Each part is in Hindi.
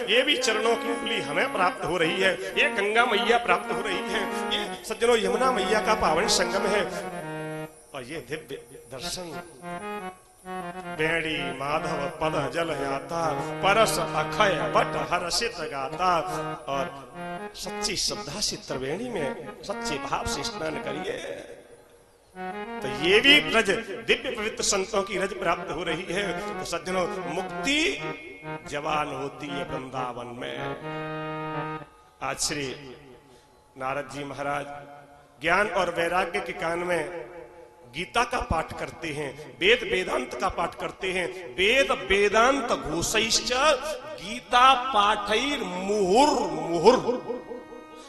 ये भी चरणों की धूलि हमें प्राप्त हो रही है, ये गंगा मैया प्राप्त हो रही है, ये सज्जनों यमुना मैया का पावन संगम है। और ये दिव्य दर्शन बेड़ी माधव पद जल याता परस अखय बट हर्षित गाता। और सच्ची श्रद्धा से त्रिवेणी में सच्चे भाव से स्नान करिए तो ये भी रज दिव्य पवित्र संतों की रज प्राप्त हो रही है। तो सज्जनों मुक्ति जवान होती है वृंदावन में। आज श्री नारद जी महाराज ज्ञान और वैराग्य के कान में गीता का पाठ करते हैं, वेद वेदांत का पाठ करते हैं। वेद वेदांत घोषैश्च गीता पाठैर मुहुर मुहुर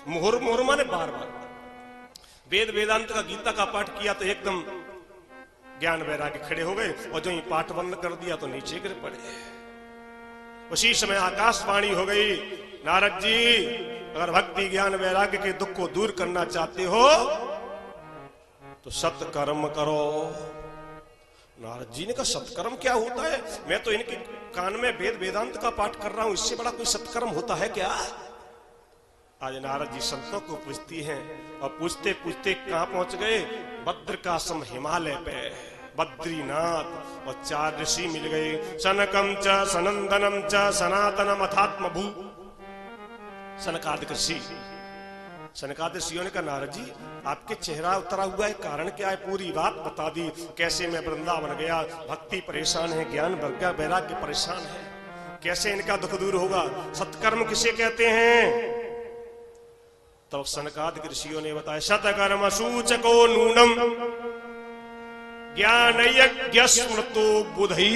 मुहुर मुहुर माने बार बार। वेद वेदांत का गीता का पाठ किया तो एकदम ज्ञान वैराग्य खड़े हो गए, और जो ही पाठ बंद कर दिया तो नीचे गिर पड़े। उसी समय आकाशवाणी हो गई, नारद जी अगर भक्ति ज्ञान वैराग्य के दुख को दूर करना चाहते हो तो सत्कर्म करो। नारद जी ने कहा सत्कर्म क्या होता है? मैं तो इनके कान में वेद वेदांत का पाठ कर रहा हूं, इससे बड़ा कोई सत्कर्म होता है क्या? आज नारद जी संतों को पूछती हैं, और पूछते पूछते कहां पहुंच गए? बद्रिकाश्रम हिमालय पे बद्रीनाथ, और 4 ऋषि मिल गए, सनकम च सनंदनम च सनातनम अथात्म भू। सनकादिक ऋषि, सनकादिक ऋषियों ने कहा नारद जी आपके चेहरा उतरा हुआ है, कारण क्या है? पूरी बात बता दी, कैसे मैं वृंदावन गया, भक्ति परेशान है, ज्ञान वैराग्य परेशान है, कैसे इनका दुख दूर होगा, सत्कर्म किसे कहते हैं? तो सनकादिक ऋषियों ने बताया शतकर्म सूचको नूनम ज्ञान यज्ञ स्मृतो बुधई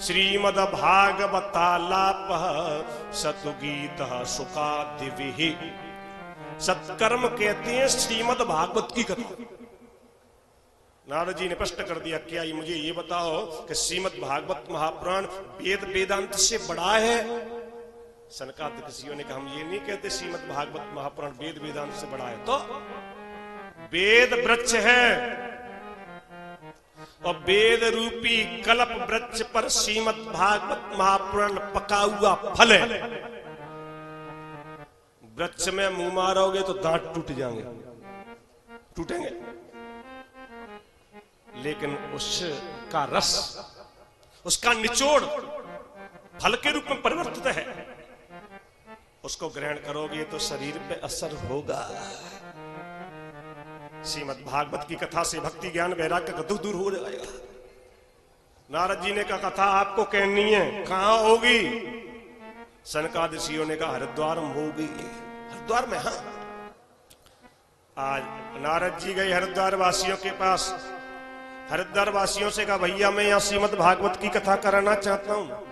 श्रीमद भागवतालाप सतुगीत सुखादिविहि। सत्कर्म कहते हैं श्रीमद भागवत की कथा। नारद जी ने प्रश्न कर दिया, क्या ये मुझे ये बताओ कि श्रीमद भागवत महापुराण वेद वेदांत से बड़ा है? सनकादिक ऋषियों ने कहा हम ये नहीं कहते श्रीमद भागवत महापुराण वेद वेदांत से बड़ा है, तो वेद वृक्ष है और वेद रूपी कल्प वृक्ष पर श्रीमद भागवत महापुराण पका हुआ फल है। वृक्ष में मुंह मारोगे तो दांत टूट जाएंगे, टूटेंगे, लेकिन उसका रस, उसका निचोड़ फल के रूप में परिवर्तित है। उसको ग्रहण करोगे तो शरीर पे असर होगा। श्रीमद भागवत की कथा से भक्ति ज्ञान वैराग्य का दुख दूर हो जाएगा। नारद जी ने कहा कथा आपको कहनी है, कहां होगी? सनकादिक ऋषियों ने कहा हरिद्वार में होगी। हरिद्वार में? हाँ। आज नारद जी गए हरिद्वार वासियों के पास, हरिद्वार वासियों से कहा भैया मैं यहाँ श्रीमद भागवत की कथा कराना चाहता हूँ।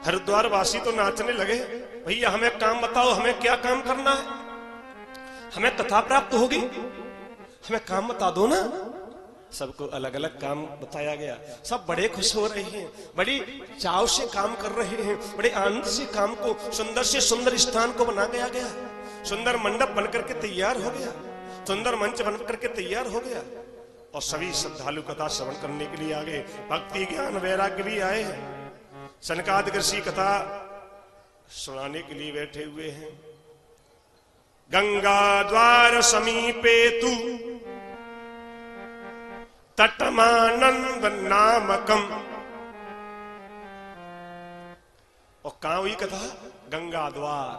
हरिद्वार वासी तो नाचने लगे, भैया हमें काम बताओ, हमें क्या काम करना है? हमें कथा प्राप्त होगी, हमें काम बता दो ना। सबको अलग अलग काम बताया गया, सब बड़े खुश हो रहे हैं, बड़ी चाव से काम कर रहे हैं, बड़े आनंद से काम को, सुंदर से सुंदर स्थान को बना गया गया, सुंदर मंडप बनकर के तैयार हो गया, सुंदर मंच बनकर के तैयार हो गया, और सभी श्रद्धालु कथा श्रवण करने के लिए आ गए। भक्ति ज्ञान वैराग्य भी आए हैं। सनकादिक ऋषि कथा सुनाने के लिए बैठे हुए हैं। गंगा द्वार समीपे तु तटमानंद नामकम। और कहां हुई कथा? गंगा द्वार।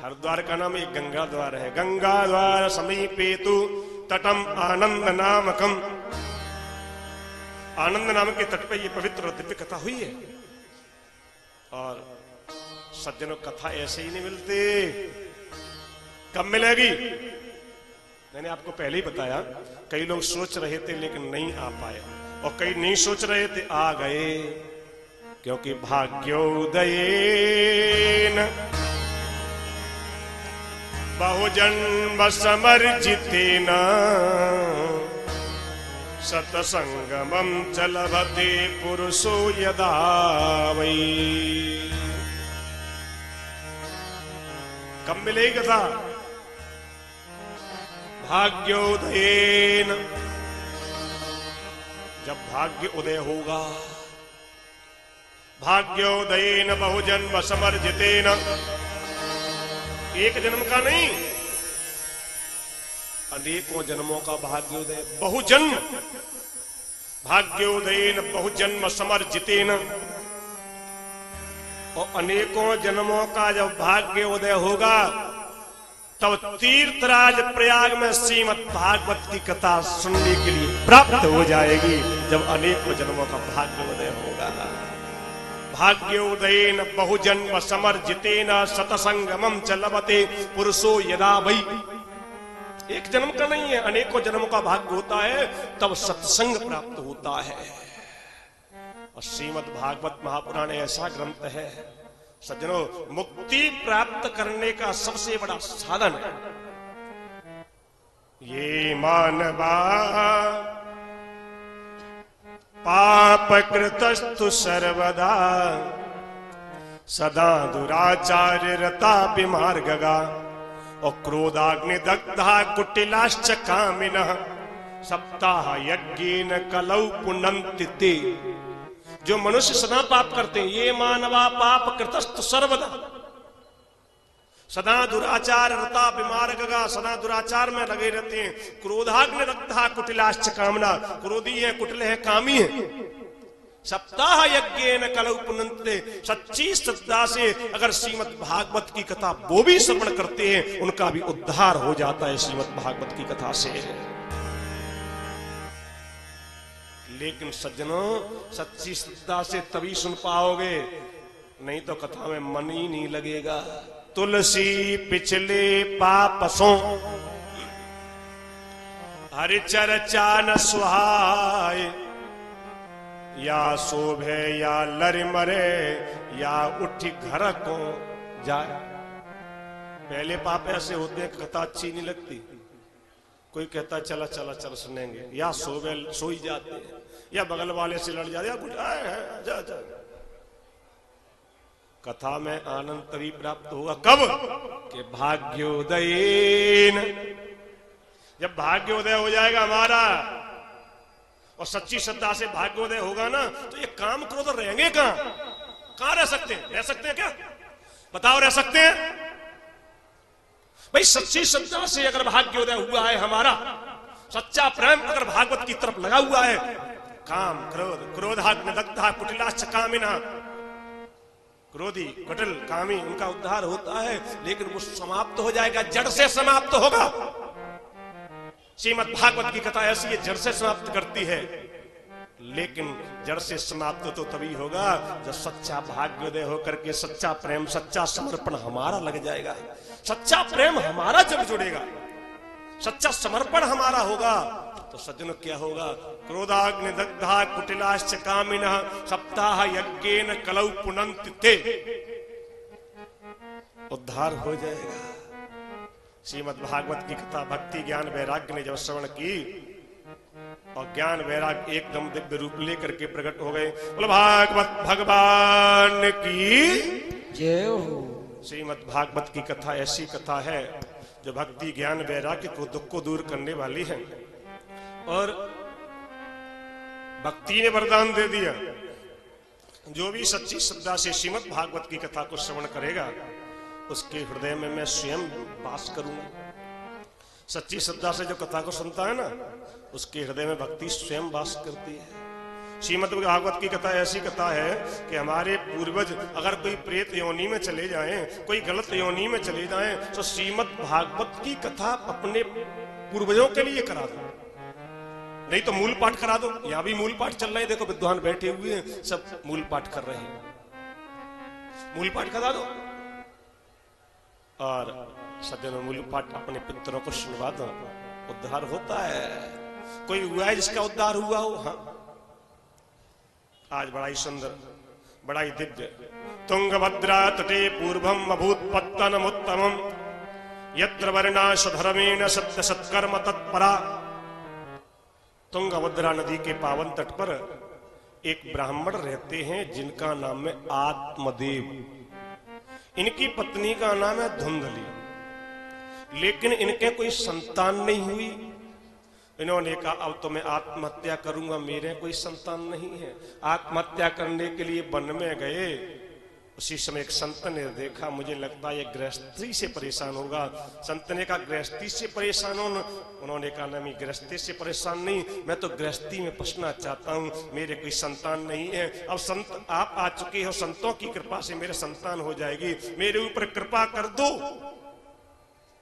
हरिद्वार का नाम एक गंगा द्वार है। गंगा द्वार समीपे तु तटम आनंद नामकम। आनंद नाम के तट पे ये पवित्र दिव्य कथा हुई है। और सज्जनों कथा ऐसे ही नहीं मिलती, कब मिलेगी? मैंने आपको पहले ही बताया, कई लोग सोच रहे थे लेकिन नहीं आ पाए, और कई नहीं सोच रहे थे आ गए, क्योंकि भाग्योदयेन बहुजन्म समर्जितेन सतसंगमं च लभते पुरुषो यदा वै। कब मिलेगी कथा? भाग्योदयेन, जब भाग्य उदय होगा। भाग्योदयेन बहुजन्म समर्जितेन, एक जन्म का नहीं, अनेकों जन्मों का भाग्योदय, बहुजन्म, भाग्योदयेन बहुजन्म समर्जितेन, और अनेकों जन्मों का जब भाग्योदय होगा तब तीर्थराज प्रयाग में श्रीमद् भागवत की कथा सुनने के लिए प्राप्त हो जाएगी, जब अनेकों जन्मों का भाग्योदय होगा। भाग्योदयेन बहुजन्म समर्जितेन सतसंगमं च लभते पुरुषो यदा वै, एक जन्म का नहीं है, अनेकों जन्मों का भाग्य होता है, तब सत्संग प्राप्त होता है। और श्रीमद् भागवत महापुराण ऐसा ग्रंथ है सज्जनों, मुक्ति प्राप्त करने का सबसे बड़ा साधन है। ये मानवा पाप कृतस्तु सर्वदा सदा दुराचार्य रता विमार्गगा, और क्रोधाग्नि दग्धा कुटिलाश्च कामिनः सप्ताह यज्ञेन कलौ पुनन्ति ते। जो मनुष्य सदा पाप करते हैं, ये मानवा पाप कृतस्तु सर्वदा, सदा दुराचार रता विमार्गगा, सदा दुराचार में लगे रहते हैं। क्रोधाग्नि दग्धा कुटिलाश्च कामना, क्रोधी है, कुटिल है, कामी है। सप्ताह यज्ञेन कलौ पुनन्ति, सच्ची श्रद्धा से अगर श्रीमद् भागवत की कथा वो भी श्रवण करते हैं, उनका भी उद्धार हो जाता है श्रीमद् भागवत की कथा से। लेकिन सज्जनों, सच्ची श्रद्धा से तभी सुन पाओगे, नहीं तो कथा में मन ही नहीं लगेगा। तुलसी पिछले पापसों हरि चर्चा न सुहाय, या शोभे या लर मरे या उठी घर को जाए। पहले पाप ऐसे होते हैं, कथा अच्छी नहीं लगती, कोई कहता चला चला चल सुनेंगे, या सो ही जाते हैं, या बगल वाले से लड़ जाते, या कुछ जा जा। कथा में आनंद तभी प्राप्त होगा कब कि भाग्योदयेन, जब भाग्योदय हो जाएगा हमारा और सच्ची श्रद्धा से भाग्योदय होगा ना, तो ये काम क्रोध रहेंगे कहां रह सकते हैं? रह सकते हैं क्या? बताओ, रह सकते हैं? भाई सच्ची श्रद्धा से अगर भाग्योदय हुआ है हमारा, सच्चा प्रेम अगर भागवत की तरफ लगा हुआ है, काम क्रोध क्रोधाग्नि दग्धा कुटिलाश्च कामिना, क्रोधी कुटिल कामी उनका उद्धार होता है, लेकिन वो समाप्त हो जाएगा, जड़ से समाप्त होगा। श्रीमद् भागवत की कथा ऐसी है, जड़ से समाप्त करती है, लेकिन जड़ से समाप्त तो तभी होगा जब सच्चा भाग्योदय होकर के सच्चा प्रेम, सच्चा समर्पण हमारा लग जाएगा। सच्चा प्रेम हमारा जब जुड़ेगा, सच्चा समर्पण हमारा होगा, तो सज्जनों क्या होगा? क्रोधाग्नि दग्धा कुटिलाश्च कामिनः सप्ताह यज्ञेन कलौ पुनन्ति ते, उद्धार हो जाएगा। श्रीमद् भागवत की कथा भक्ति ज्ञान वैराग्य ने जब श्रवण की और ज्ञान वैराग्य एकदम दिव्य रूप लेकर के प्रकट हो गए। बोलो भागवत भगवान की जय हो। श्रीमद् भागवत की कथा ऐसी कथा है जो भक्ति ज्ञान वैराग्य को दुख को दूर करने वाली है, और भक्ति ने वरदान दे दिया, जो भी सच्ची श्रद्धा से श्रीमद् भागवत की कथा को श्रवण करेगा उसके हृदय में मैं स्वयं वास करूंगा। सच्ची श्रद्धा से जो कथा को सुनता है ना, उसके हृदय में भक्ति स्वयं वास करती है। श्रीमद् भागवत की कथा ऐसी कथा है कि हमारे पूर्वज अगर कोई प्रेत योनि में चले जाएं, कोई गलत योनि में चले जाएं, तो श्रीमद् भागवत की कथा अपने पूर्वजों के लिए करा दो, नहीं तो मूल पाठ करा दो। यहां भी मूल पाठ चल रहे हैं, देखो विद्वान बैठे हुए हैं, सब मूल पाठ कर रहे हैं, मूल पाठ करा दो। और सज्जनों, मूल पाठ अपने पितरों को सुनवा दो, उद्धार होता है। कोई हुआ है जिसका उद्धार हुआ हो? हाँ, आज बड़ा ही सुंदर, बड़ा ही दिव्य, तुंगभद्रा तटे पूर्वम अभूत पत्तनमुत्तमम यत्र वर्णाश धर्मेण सत्य सत्कर्म तत्परा। तुंगभद्रा नदी के पावन तट पर एक ब्राह्मण रहते हैं जिनका नाम है आत्मदेव। इनकी पत्नी का नाम है धुंधली, लेकिन इनके कोई संतान नहीं हुई, इन्होंने कहा अब तो मैं आत्महत्या करूंगा, मेरे कोई संतान नहीं है। आत्महत्या करने के लिए वन में गए। उसी समय एक संत ने देखा, मुझे लगता है ये गृहस्थी से परेशान होगा। संत ने कहा गृहस्थी से परेशान हो? उन्होंने कहा नहीं, गृहस्थी से परेशान नहीं, मैं तो गृहस्थी में फंसना चाहता हूँ, मेरे कोई संतान नहीं है। अब संत आप आ चुके हो, संतों की कृपा से मेरे संतान हो जाएगी, मेरे ऊपर कृपा कर दो।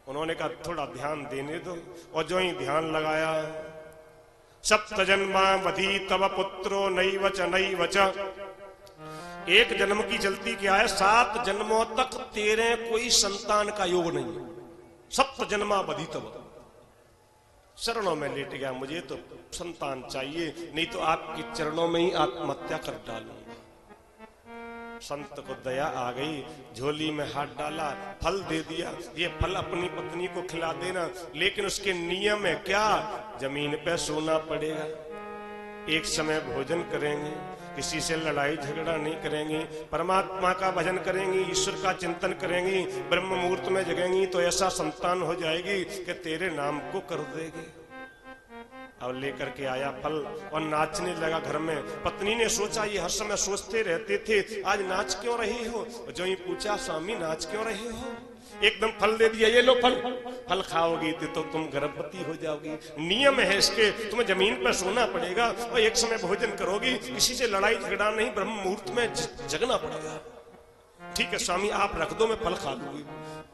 उन्होंने कहा थोड़ा ध्यान देने दो। और जो ही ध्यान लगाया, सप्त जन्मा वधी तव पुत्रो नैव च, एक जन्म की जल्दी क्या है, 7 जन्मों तक तेरे कोई संतान का योग नहीं। सप्त जन्मा वधी तव, चरणों में लेट गया, मुझे तो संतान चाहिए, नहीं तो आपके चरणों में ही आत्महत्या कर डालूंगा। संत को दया आ गई, झोली में हाथ डाला, फल दे दिया, ये फल अपनी पत्नी को खिला देना, लेकिन उसके नियम है क्या, जमीन पे सोना पड़ेगा, एक समय भोजन करेंगे, किसी से लड़ाई झगड़ा नहीं करेंगी, परमात्मा का भजन करेंगी, ईश्वर का चिंतन करेंगी, ब्रह्म मुहूर्त में जगेंगी तो ऐसा संतान हो जाएगी कि तेरे नाम को कर देगी। अब लेकर के आया फल और नाचने लगा घर में। पत्नी ने सोचा, ये हर समय सोचते रहते थे, आज नाच क्यों रही हो? जो ही पूछा, स्वामी नाच क्यों रहे हो? एकदम फल दे दिया, ये लो फल, फल खाओगी तो तुम गर्भवती हो जाओगी, नियम है इसके, तुम्हें जमीन पर सोना पड़ेगा और एक समय भोजन करोगी, किसी से लड़ाई झगड़ा नहीं, ब्रह्म मुहूर्त में जगना पड़ेगा। ठीक है स्वामी आप रख दो, मैं फल खा लूंगी।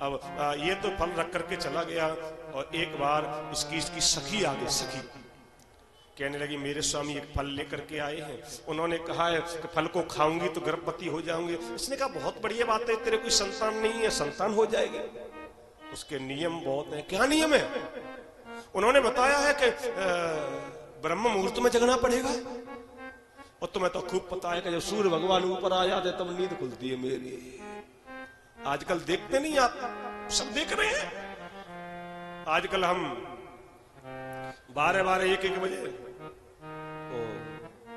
अब ये तो फल रख करके चला गया और एक बार इसकी सखी आ गई। सखी कहने लगी, मेरे स्वामी एक फल लेकर के आए हैं, उन्होंने कहा है कि फल को खाऊंगी तो गर्भवती हो जाऊंगी। इसने कहा बहुत बढ़िया बात है, तेरे कोई संतान नहीं है, संतान हो जाएगी। उसके नियम बहुत हैं। क्या नियम है? उन्होंने बताया है कि ब्रह्म मुहूर्त में जगना पड़ेगा, और तुम्हें तो खूब पता है कि जब सूर्य भगवान ऊपर आ जाते तब नींद खुलती है मेरी। आजकल देखते नहीं आप, सब देख रहे हैं आजकल, हम 12-12 1-1 बजे,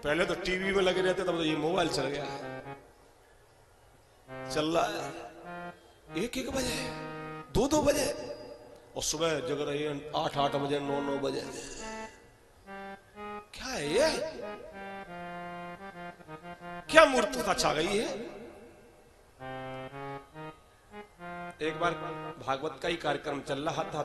पहले तो टीवी में लगे रहते, तब तो ये मोबाइल चल गया, चल रहा है 1-1 बजे, 2-2 बजे, और सुबह जग रही है 8-8 बजे, 9-9 बजे। क्या है ये? क्या मूर्खता छा गई है? एक बार भागवत का ही कार्यक्रम चल रहा था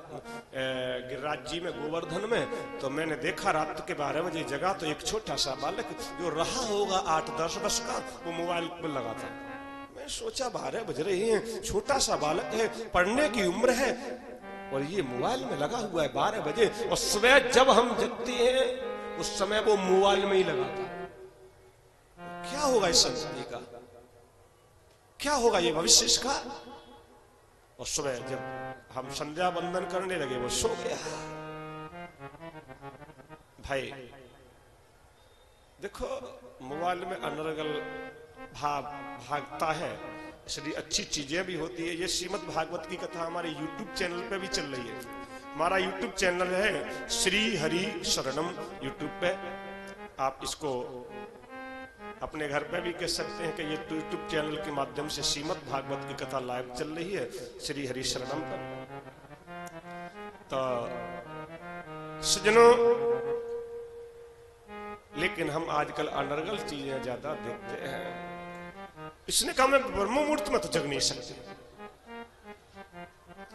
गिरिराज जी में, गोवर्धन में, तो मैंने देखा रात के 12 बजे जगा तो एक छोटा सा बालक जो रहा होगा 8-10 वर्ष का, वो मोबाइल पर लगा था। मैं सोचा 12 बज रहे हैं, छोटा सा बालक है, पढ़ने की उम्र है, और ये मोबाइल में लगा हुआ है 12 बजे, और सुबह जब हम जगते हैं उस समय वो मोबाइल में ही लगा था। क्या होगा इस संस्कृति का? क्या होगा ये भविष्य इसका? और सुबह जब हम संध्या बंदन करने लगे वो सो गया। भाई देखो, मोबाइल में अनर्गल भाव भागता है, इसलिए अच्छी चीजें भी होती है। ये श्रीमद् भागवत की कथा हमारे YouTube चैनल पे भी चल रही है। हमारा YouTube चैनल है श्री हरि शरणम YouTube पे, आप इसको अपने घर पे भी कह सकते हैं कि ये यूट्यूब चैनल के माध्यम से श्रीमद् भागवत की कथा लाइव चल रही है श्री हरि शरणम पर। तो सज्जनों, लेकिन हम आजकल अनर्गल चीजें ज्यादा देखते हैं। इसने कहा मैं ब्रह्म मुहूर्त में तो जग नहीं सकते,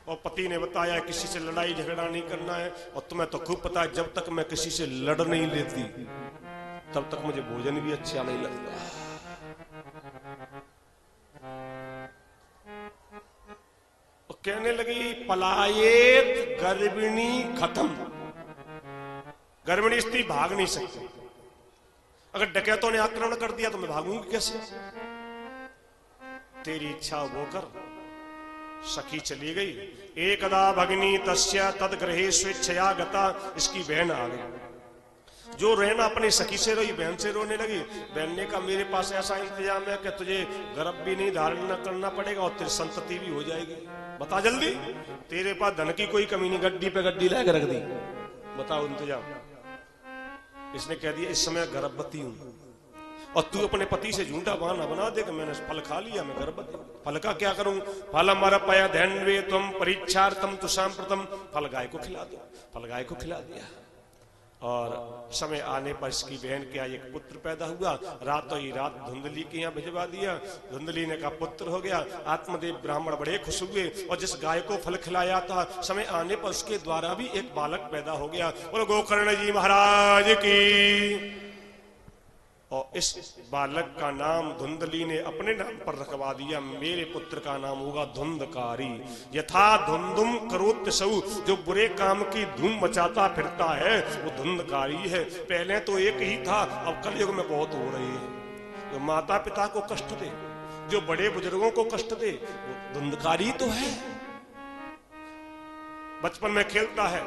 और पति ने बताया किसी से लड़ाई झगड़ा नहीं करना है, और तुम्हें तो खूब पता है जब तक मैं किसी से लड़ नहीं लेती तब तक मुझे भोजन भी अच्छा नहीं लगता। और कहने लगी पलायेत गर्भिणी खत्म, गर्भिणी स्त्री भाग नहीं सकती। अगर डकैतों ने आक्रमण कर दिया तो मैं भागूंगी कैसे? तेरी इच्छा वो कर। सखी चली गई। एकदा भगिनी तस्य तद गृहे स्वेच्छया गता, इसकी बहन आ गई। जो रहना अपनी सखी से रही, बहन से रोने लगी। बहन ने कहा मेरे पास ऐसा इंतजाम है कि तुझे गर्भ भी नहीं धारण न करना पड़ेगा और तेरी संतति भी हो जाएगी। बता जल्दी, तेरे पास धन की कोई कमी नहीं, गड्डी पे गड्डी लाके रख दी, बताओ इंतजाम। इसने कह दिया इस समय गर्भवती हूं, और तू अपने पति से झूठा बहाना बना दे कि मैंने फल खा लिया, मैं गर्भवती। फल का क्या करूं? फल हमारा पाया धैन वे तुम परीक्षार्थम तु सांप्रतम, फल गाय को खिला दो। फल गाय को खिला दिया। और समय आने पर इसकी बहन के यहाँ एक पुत्र पैदा हुआ। रातों ही रात धुंधली के यहाँ भिजवा दिया। धुंधली ने कहा पुत्र हो गया। आत्मदेव ब्राह्मण बड़े खुश हुए और जिस गाय को फल खिलाया था समय आने पर उसके द्वारा भी एक बालक पैदा हो गया। बोलो गोकर्ण जी महाराज की। और इस बालक का नाम धुंधली ने अपने नाम पर रखवा दिया। मेरे पुत्र का नाम होगा धुंधकारी। यथा धुंधुम करोत्यसौ, जो बुरे काम की धूम मचाता फिरता है वो धुंधकारी है। पहले तो एक ही था, अब कलयुग में बहुत हो रही है। जो माता पिता को कष्ट दे, जो बड़े बुजुर्गों को कष्ट दे, वो धुंधकारी तो है। बचपन में खेलता है,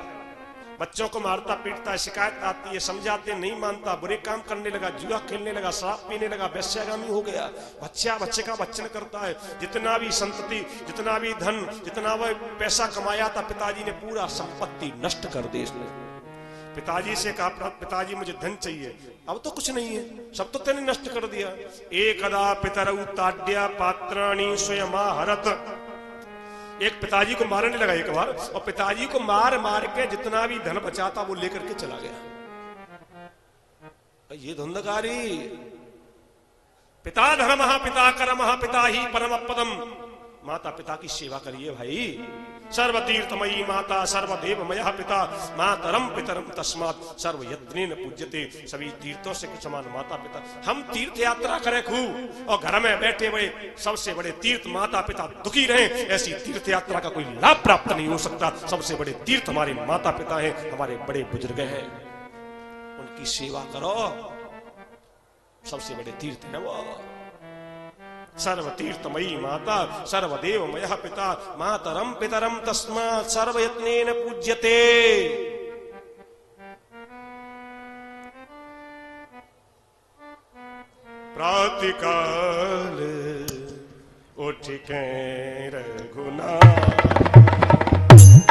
बच्चों को मारता पीटता है, शिकायत आती है, समझाते नहीं मानता, बुरे काम करने लगा, जुआ खेलने लगा, शराब पीने लगा, वेश्यागामी हो गया। बच्चे का बच्चन करता है। जितना भी संतति, जितना भी धन, जितना भी पैसा कमाया था पिताजी ने पूरा संपत्ति नष्ट कर दी इसने। पिताजी से कहा पिताजी मुझे धन चाहिए। अब तो कुछ नहीं है, सब तो तेने नष्ट कर दिया। एकदा पितरौ ताड्या पात्राणि स्वयमाहरत। एक पिताजी को मारने लगा एक बार, और पिताजी को मार मार के जितना भी धन बचा था वो लेकर के चला गया। ये धुंधकारी। पिता धर्मः पिता कर्मः पिता ही परम पदम। माता पिता की सेवा करिए भाई। सर्वतीर्थमयी माता सर्वदेवमयः पिता मातरम पितरम तस्मात् सर्वयत्नेन पूज्यते। सभी तीर्थों से समान माता पिता। हम तीर्थ यात्रा करें खूब और घर में बैठे हुए सबसे बड़े तीर्थ माता पिता दुखी रहे, ऐसी तीर्थ यात्रा का कोई लाभ प्राप्त नहीं हो सकता। सबसे बड़े तीर्थ हमारे माता पिता हैं, हमारे बड़े बुजुर्ग हैं, उनकी सेवा करो। सबसे बड़े तीर्थ है वो। सर्वतीर्थमयी माता सर्वदेवमयः पिता मातरम पितरम तस्मात् सर्वयत्नेन पूज्यते। प्रातःकाल उठ के रघुनाथ,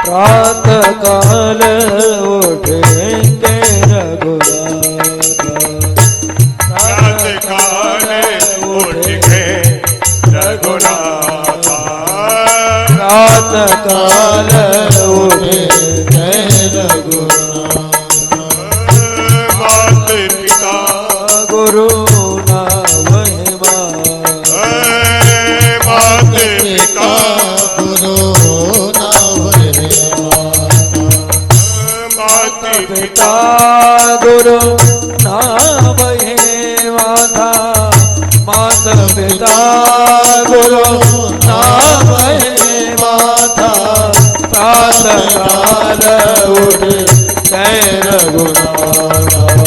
प्रातःकाल उठ के रघुनाथ, प्रातःकाल उठ के रघुनाथ, प्रातःकाल उठ के रघुनाथ। मात पिता गुरु ना वही मात पिता गुरु ना वही मात पिता गुरु ना वही माता। माता पिता गुरु ना वही माता। प्रातःकाल उठ के रघुनाथ,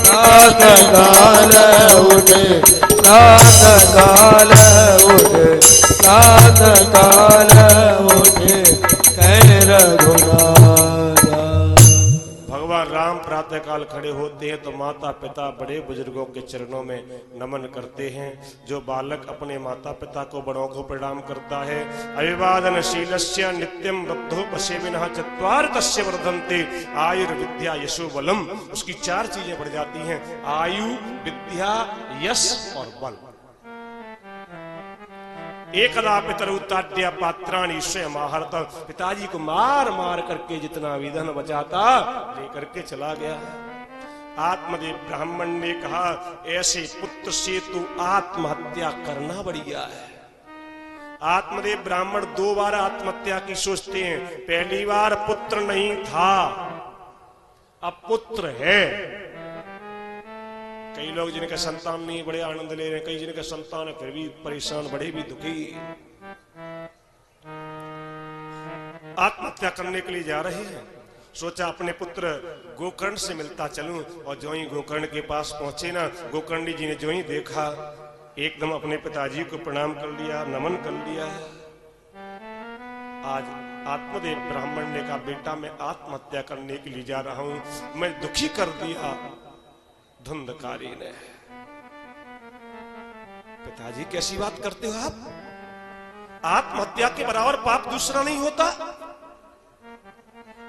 प्रातःकाल उठ, प्रातःकाल उठ, प्रातःकाल उठ के रघुनाथ। भगवान राम प्रातःकाल खड़े होते हैं तो माता पिता बड़े बुजुर्गों के चरणों में नमन करते हैं। जो बालक अपने माता पिता को बड़ों को प्रणाम करता है, अभिवादनशीलस्य नित्यं वृद्धोपसेविनः चत्वार तस्य वर्धन्ते आयुर्विद्या यशो बलम। उसकी चार चीजें बढ़ जाती हैं, आयु, विद्या, यश और बल। एकदा पितरौ ताड्या पात्राणि स्वयमाहरत। पिताजी को मार मार करके जितना भी धन बचा था लेकर के चला गया। आत्मदेव ब्राह्मण ने कहा ऐसे पुत्र से तो आत्महत्या करना बढ़िया है। आत्मदेव ब्राह्मण 2 बार आत्महत्या की सोचते हैं। पहली बार पुत्र नहीं था, अब पुत्र है। कई लोग जिनके संतान नहीं बड़े आनंद ले रहे हैं, कई जिनके संतान है फिर भी परेशान, बड़े भी दुखी। आत्महत्या करने के लिए जा रहे हैं। सोचा अपने पुत्र गोकर्ण से मिलता चलूं, और जो ही गोकर्ण के पास पहुंचे ना, गोकर्ण जी ने जो ही देखा एकदम अपने पिताजी को प्रणाम कर लिया, नमन कर लिया। आज आत्मदेव ब्राह्मण ने कहा बेटा मैं आत्महत्या करने के लिए जा रहा हूं, मैं दुखी कर दिया धुंधकारी ने। पिताजी कैसी बात करते हो आप? आत्महत्या के बराबर पाप दूसरा नहीं होता,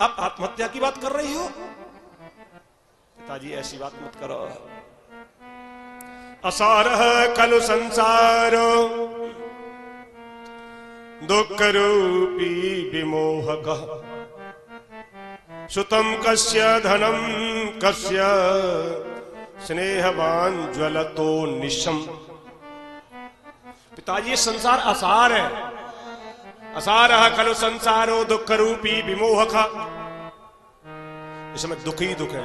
आप आत्महत्या की बात कर रही हो? पिताजी ऐसी बात मत करो। असारः खलु संसारो दुख रूपी विमोहकः सुतम कस्य धनम कस्य स्नेहवान ज्वलतो निशम। पिताजी ये संसार असार है, असारः खलु संसारो दुख रूपी विमोहक। इसमें दुख ही दुख है।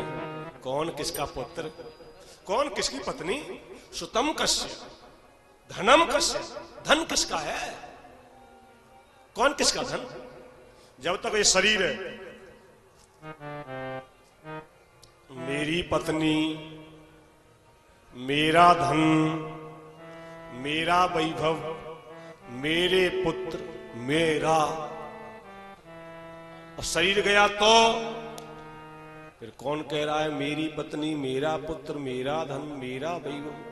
कौन किसका पुत्र, कौन किसकी पत्नी। सुतम कस्य धनम कस्य, धन किसका है, कौन किसका धन। जब तक ये शरीर है, मेरी पत्नी, मेरा धन, मेरा वैभव, मेरे पुत्र, मेरा, और शरीर गया तो फिर कौन कह रहा है मेरी पत्नी, मेरा पुत्र, मेरा धन, मेरा वैभव।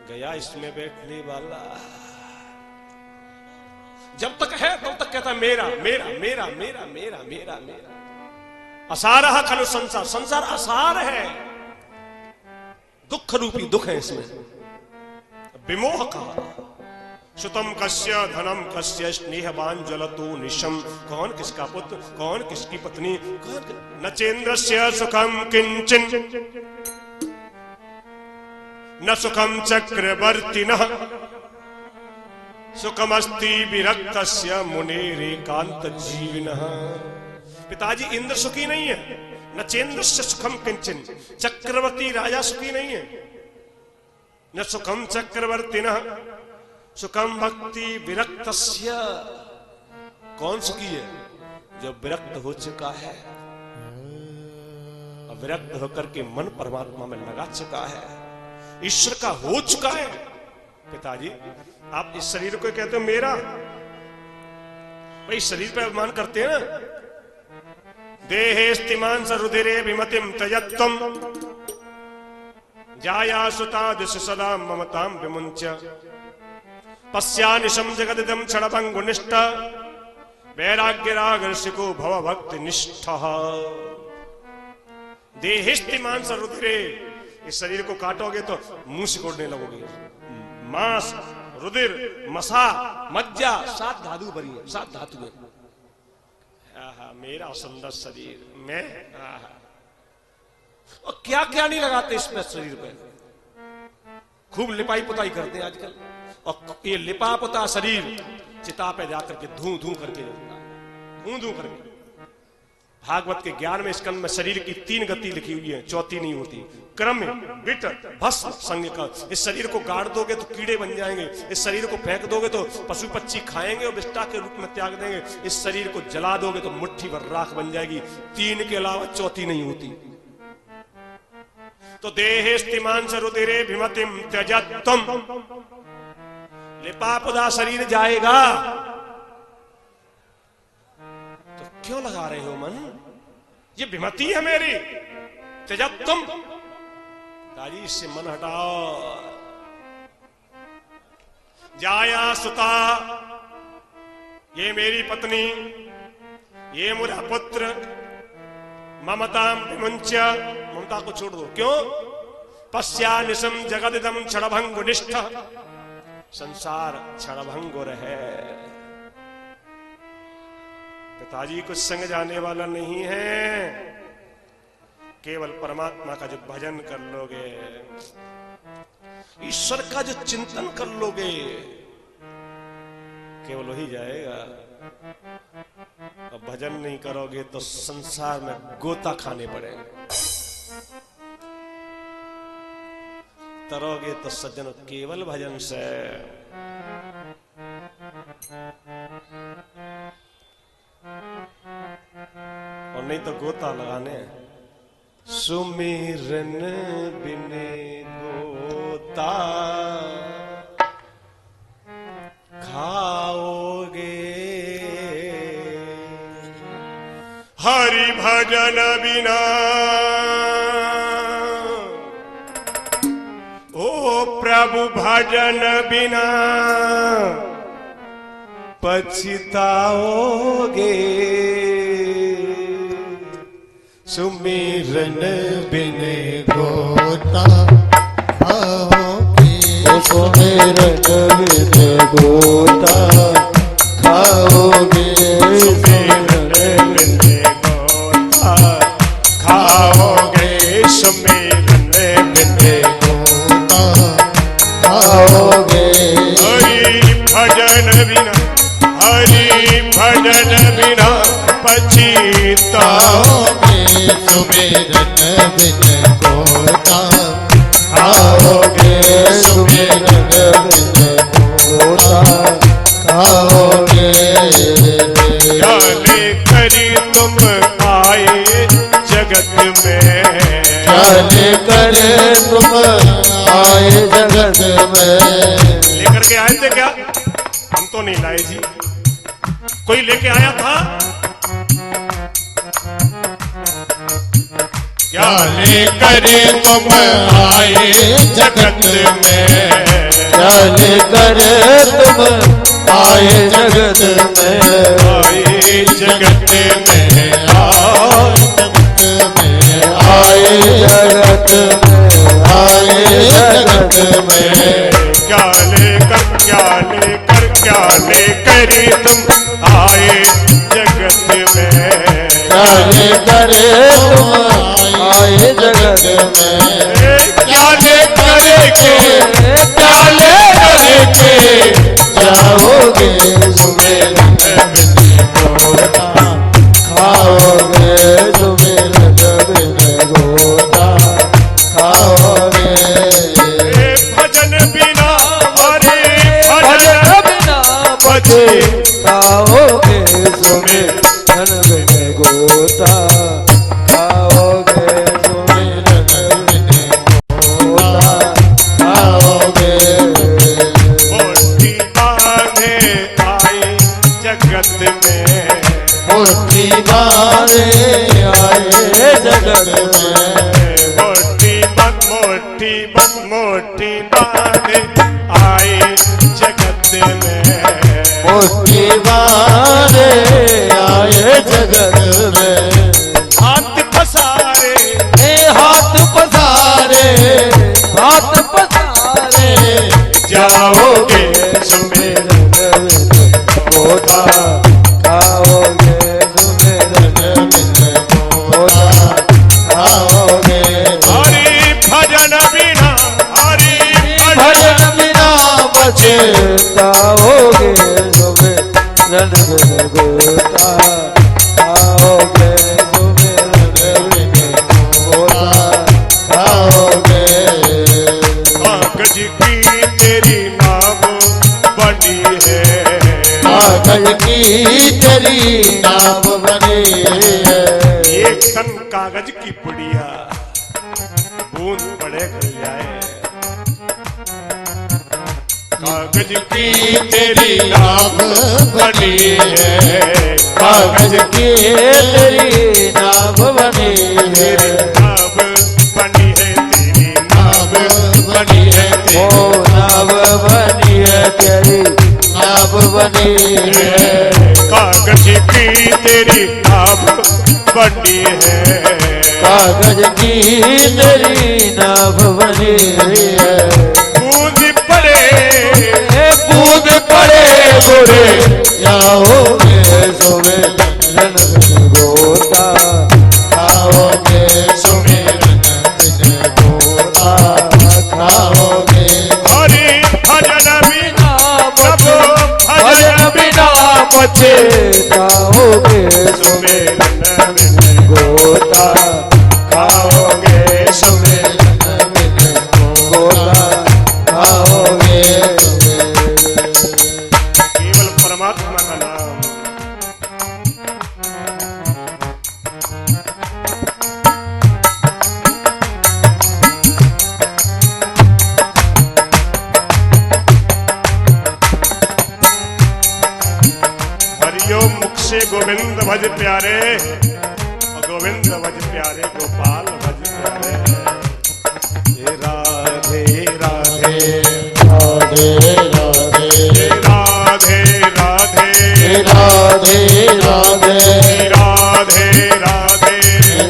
गया इसमें बैठने वाला। जब तक है तब तक कहता है मेरा मेरा मेरा मेरा मेरा मेरा मेरा। असारः खलु संसार, संसार असार है, दुख रूपी दुख है इसमें। विमोह का सुतम कस्य धनम कस्य स्नेहवान ज्वलतो निशम। कौन किसका पुत्र, कौन किसकी पत्नी, न चेन्द्रस्य सुखम किंचिन न सुखम चक्रवर्तिनः सुखमस्ति विरक्तस्य मुनेरेकांत जीविनः। पिताजी इंद्र सुखी नहीं है, न चेन्द्रस्य सुखम किंचिन, चक्रवर्ती राजा सुखी नहीं है। न सुखम चक्रवर्तिनः सुखम भक्ति विरक्तस्य। कौन सुखी है, जो विरक्त हो चुका है, विरक्त होकर के मन परमात्मा में लगा चुका है, ईश्वर का हो चुका है। पिताजी आप इस शरीर को कहते हो मेरा, भाई शरीर पे अभिमान करते हैं ना। देहे स्तिमान सरुधिरे विमतिम त्यजत्वम जाया सुता दिश सदा ममताम विमुंच पश्यानिशम जगदिदम क्षणभंगुनिष्ठ वैराग्य राग रसिको भव भक्ति निष्ठः। देहिस्तिमान सरुधिरे, इस शरीर को काटोगे तो मुंह सिकोड़ने लगोगे। मांस, रुधिर, मसा, मज्जा, 7 धातु भरी है, 7 धातु है। मेरा सुंदर शरीर, मैं और क्या क्या नहीं लगाते इस पे शरीर पे। खूब लिपाई पुताई करते हैं आजकल, और ये लिपा पुता शरीर चिता पे जाकर के धू धू करके धू धू करके। भागवत के 11वें स्कंद में शरीर की 3 गति लिखी हुई है, चौथी नहीं होती। क्रम, विट, भस्म, संग का। इस शरीर को गाड़ दोगे तो कीड़े बन जाएंगे, इस शरीर को फेंक दोगे तो पशु पक्षी खाएंगे और विष्टा के रूप में त्याग देंगे, इस शरीर को जला दोगे तो मुट्ठी भर राख बन जाएगी। 3 के अलावा चौथी नहीं होती। तो देहे स्तिमान सरुधिरे विमतिम त्यजत्वम, लिपापुदा शरीर जाएगा तो क्यों लगा रहे हो मन, ये विमति है मेरी। त्यजत्वम, दादी से मन हटाओ। जाया सुता, ये मेरी पत्नी, ये मेरा पुत्र, ममताम विमुंच, ममता को छोड़ दो। क्यों? पश्यानिशम जगदिदम क्षणभंगुनिष्ठ, संसार क्षणभंगुर है। पिताजी कुछ संग जाने वाला नहीं है। केवल परमात्मा का जो भजन कर लोगे, ईश्वर का जो चिंतन कर लोगे, केवल वही जाएगा। अब भजन नहीं करोगे तो संसार में गोता खाने पड़ेंगे। तरोगे तो सज्जन केवल भजन से। और नहीं तो गोता लगाने। सुमिरन बिने गोता खाओगे, हरि भजन बिना ओ प्रभु भजन बिना पछताओगे। सुमिरन बिने गोता खाओगे, सुमिरन बिने गोता खाओगे, सुमिरन बिने गोता हरि भजन बिना पछताओगे, सुमिरन बिन होता खाओगे, सुमिरन बिन होता खाओगे। क्या लेकर तुम आए जगत में, क्या लेकर तुम आए जगत में। लेकर के आए थे क्या? हम तो नहीं लाए जी, कोई लेके आया था? क्या लेकर तुम आए जगत में, क्या लेकर तुम आए जगत में। आए जगत में, आए जगत में, आए जगत में। क्या लेकर तुम आए जगत में, क्या लेकर तुम आए जगत में। क्या लेकर के जाओगे, सुमिरन बिन होता खाओगे, सुमिरन बिन होता खाओगे। भजन बिना हरि भजन बिना खाओगे, सुमिरन बिन होता खाओगे, सुमिरन बिन होता खाओगे। मोती बांधे आए जगत में, मोती बांधे आए जगत में। मोती बांधे आए जगत में, मोती बांधे आए जगत में। हाथ पसारे हाथ पसारे, हाथ पसारे जाओगे, सुमिरन बिन होता खाओगे, सुमिरन बिन होता खाओगे। हरि भजन बिना भजन बिना पछताओगे, सुमिरन बिन होता खाओगे, सुमिरन बिन होता खाओगे। कागज की तेरी नाम बनी है, कागज की तेरी नाम बनी है। एक तन कागज की पुड़िया बूंद पड़े गल जाए। कागज की तेरी नाम बनी है, कागज की तेरी नाम बनी है। नाम बनी है तेरी नाम बनी है ओ नाम बनी है तेरी, नाम बनी है। कागज की तेरी नाम बनी है, कागज की तेरी नाम बनी है। बूंद पड़े बुरे जाओगे, सुमिरन बिन होता खाओगे, सुमिरन बिन होता खाओगे। हरि भजन बिना भजन बिना पछताओगे, सुमिरन बिन होता खाओगे, सुमिरन बिन होता खाओगे। केवल परमात्मा का नाम। हरिओम मुख से गोविंद भज प्यारे, गोविंद भज प्यारे, गोपाल भज प्यारे। हे राधे राधे राधे राधे हे राधे राधे राधे राधे राधे राधे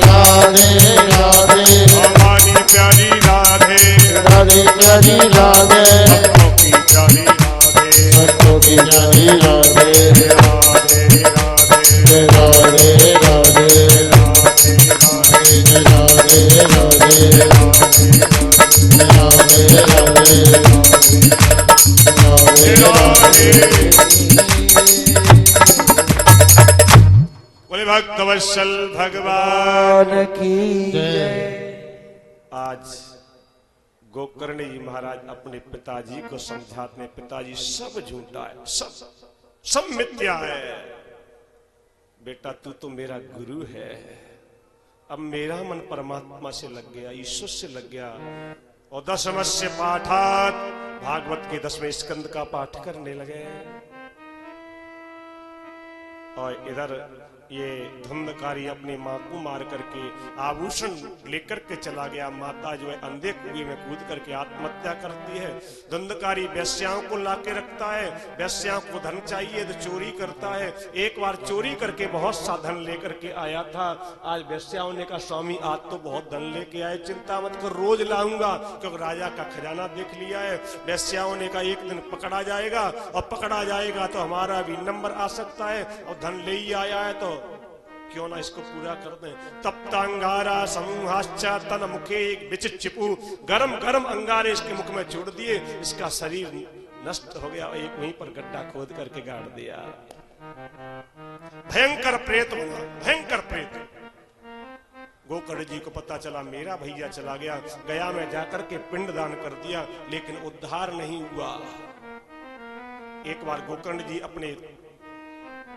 राधे राधे हमारी प्यारी राधे, राधे प्यारी राधे, भक्तों की प्यारी राधे, भक्तों की प्यारी राधे। राधे राधे राधे राधे राधे राधे राधे राधे राधे राधे राधे। भक्त वत्सल भगवान की जय। आज गोकर्ण जी महाराज अपने पिताजी को समझाते हैं, पिताजी सब झूठा है, सब मिथ्या है। बेटा तू तो मेरा गुरु है, अब मेरा मन परमात्मा से लग गया, ईश्वर से लग गया। और दशमस्य पाठात, भागवत के 10वें स्कंद का पाठ करने लगे। और इधर ये धुंधकारी अपनी माँ को मार करके आभूषण लेकर के चला गया। माता जो है अंधे कुएं में कूद करके आत्महत्या करती है। धुंधकारी वेश्याओं को लाके रखता है, वेश्याओं को धन चाहिए तो चोरी करता है। एक बार चोरी करके बहुत सा धन लेकर के आया था। आज वेश्याओं ने कहा स्वामी आज तो बहुत धन लेके आए, चिंता मत कर रोज लाऊंगा, क्योंकि राजा का खजाना देख लिया है। वेश्याओं ने कहा एक दिन पकड़ा जाएगा, और पकड़ा जाएगा तो हमारा भी नंबर आ सकता है, और धन ले ही आया है तो क्यों ना इसको पूरा कर दें। तप्तांगारा समूहाश्चा तन मुखे विचिचिपु, गरम गरम अंगारे इसके मुख में छोड़ दिए, इसका शरीर नष्ट हो गया। एक वहीं पर गड्ढा खोद करके गाड़ दिया। भयंकर प्रेत बना, भयंकर प्रेत। गोकर्ण जी को पता चला मेरा भैया चला गया, गया में जाकर के पिंडदान कर दिया, लेकिन उद्धार नहीं हुआ। एक बार गोकर्ण जी अपने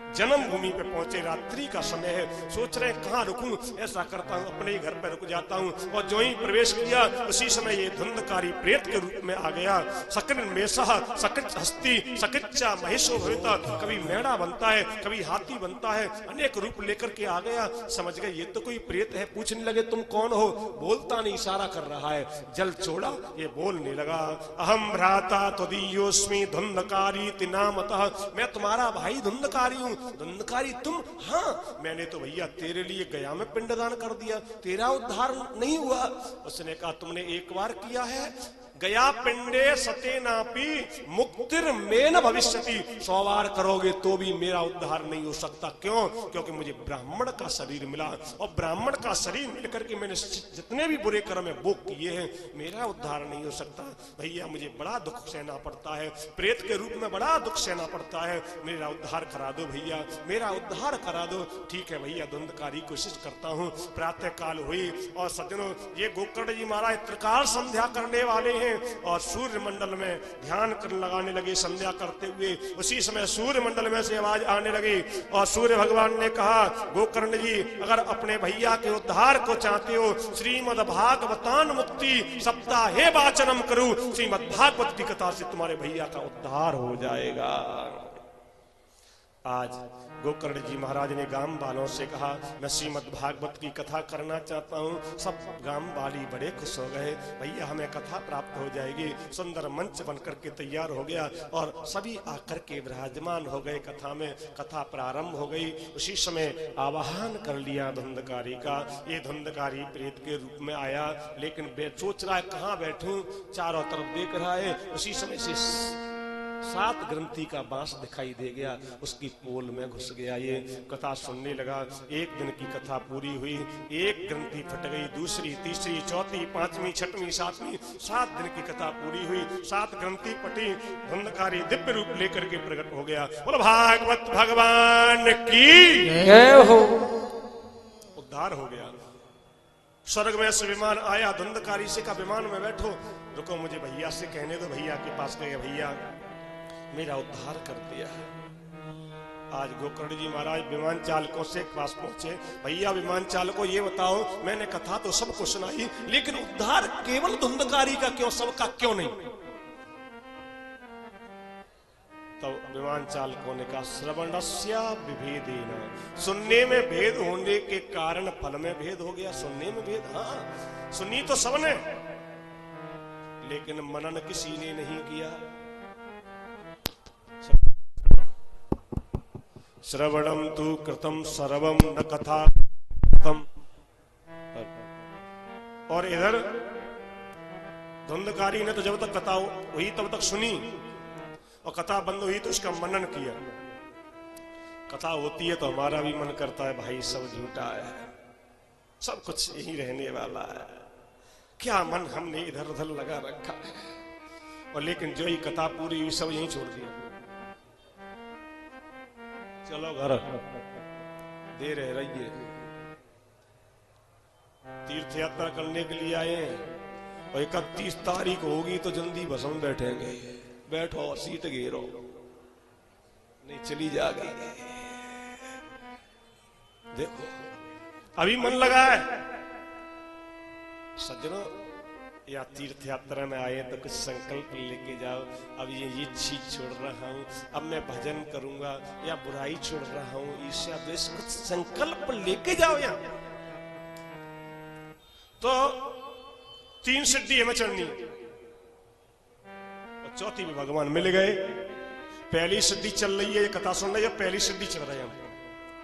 जन्मभूमि पे पहुंचे, रात्रि का समय है, सोच रहे कहां रुकूं, ऐसा करता हूं अपने ही घर पे रुक जाता हूं। और जो ही प्रवेश किया उसी समय ये धुंधकारी प्रेत के रूप में आ गया। सकृन मेषः सकृत हस्ती सकृच्चा महेशो भविता, कभी मेढ़ा बनता है, कभी हाथी बनता है, अनेक रूप लेकर के आ गया। समझ गए ये तो कोई प्रेत है। पूछने लगे तुम कौन हो? बोलता नहीं, इशारा कर रहा है। जल छोड़ा, ये बोलने लगा, अहम भ्राता त्वदीयोस्मि धुंधकारी नामतः, मैं तुम्हारा भाई धुंधकारी हूं। धुंधकारी तुम? हाँ, मैंने तो भैया तेरे लिए गया में पिंडदान कर दिया, तेरा उद्धार नहीं हुआ। उसने कहा तुमने एक बार किया है, गया पिंडे सते नापी मुक्तिर में न भविष्यति, 100 बार करोगे तो भी मेरा उद्धार नहीं हो सकता। क्यों? क्योंकि मुझे ब्राह्मण का शरीर मिला, और ब्राह्मण का शरीर मिलकर के मैंने जितने भी बुरे कर्म है वो किए हैं, मेरा उद्धार नहीं हो सकता। भैया मुझे बड़ा दुख सहना पड़ता है, प्रेत के रूप में बड़ा दुख सहना पड़ता है, मेरा उद्धार करा दो भैया, मेरा उद्धार करा दो। ठीक है भैया, धुंधकारी कोशिश करता हूँ। प्रातः काल हुई, और सज्जनों ये गोकर्ण जी महाराज त्रिकाल संध्या करने वाले हैं, और सूर्य मंडल में ध्यान लगाने लगे संध्या करते हुए। उसी समय सूर्य मंडल में से आवाज आने लगी, और सूर्य भगवान ने कहा गोकर्ण जी अगर अपने भैया के उद्धार को चाहते हो, श्रीमद् भागवतान मुक्ति सप्ताहे वाचनम करूं, श्रीमद् भागवत की कथा से तुम्हारे भैया का उद्धार हो जाएगा। आज गोकर्ण जी महाराज ने गांव वालों से कहा मैं श्रीमद् भागवत की कथा करना चाहता हूँ। सब गांव वाली बड़े खुश हो गए, भैया हमें कथा प्राप्त हो जाएगी। सुंदर मंच बनकर के तैयार हो गया, और सभी आकर के विराजमान हो गए कथा में। कथा प्रारंभ हो गई। उसी समय आवाहन कर लिया धुंधकारी का। ये धुंधकारी प्रेत के रूप में आया, लेकिन सोच रहा है कहाँ बैठूं, चारों तरफ देख रहा है। उसी समय से 7 ग्रंथि का बांस दिखाई दे गया, उसकी पोल में घुस गया। ये कथा सुनने लगा। एक दिन की कथा पूरी हुई, एक ग्रंथि फट गई, दूसरी, तीसरी, चौथी, 5वीं, 6वीं, 7वीं, 7 दिन की कथा पूरी हुई। 7 ग्रंथि पटी, धुंधकारी दिव्य रूप लेकर के प्रकट हो गया। बोलो भागवत भगवान की जय हो। उद्धार हो गया। स्वर्ग में से विमान आया, धुंधकारी से का विमान में बैठो, रुको मुझे भैया से कहने दो। भैया के पास गए, भैया मेरा उद्धार कर दिया है। आज गोकर्ण जी महाराज विमान चालकों से पास पहुंचे, भैया विमान चालकों ये बताओ, मैंने कथा तो सबको सुनाई, लेकिन उद्धार केवल धुंधकारी का क्यों, सबका क्यों नहीं? तो विमान चालकों ने कहा श्रवणस्या विभेदेन, सुनने में भेद होने के कारण फल में भेद हो गया। सुनने में भेद, हाँ सुनी तो सबने, लेकिन मनन किसी ने नहीं किया। श्रवणम तु कृतम सर्वम न कथा कृतम। और इधर धुंधकारी ने तो जब तक कथा हुई तब तक सुनी, और कथा बंद हुई तो उसका मनन किया। कथा होती है तो हमारा भी मन करता है भाई सब झूठा है, सब कुछ यही रहने वाला है, क्या मन हमने इधर उधर लगा रखा है। और लेकिन जो ही कथा पूरी हुई सब यही छोड़ दिया, चलो घर। दे रहिए। तीर्थ यात्रा करने के लिए आए हैं और 31 तारीख होगी तो जल्दी बस में बैठेंगे। बैठो, सीट घेरो, नहीं चली जाएगी। देखो अभी मन लगा है सज्जनों, या तीर्थ यात्रा में आए तो कुछ संकल्प लेके जाओ। अब ये चीज छोड़ रहा हूं, अब मैं भजन करूंगा, या बुराई छोड़ रहा हूं, ईर्ष्या द्वेष, कुछ संकल्प लेके जाओ। यहाँ तो 3 सिद्धि हमें चढ़नी और चौथी भी भगवान मिल गए। पहली सिद्धि चल रही है, ये कथा सुन रही है, पहली सिद्धि चल रही है हम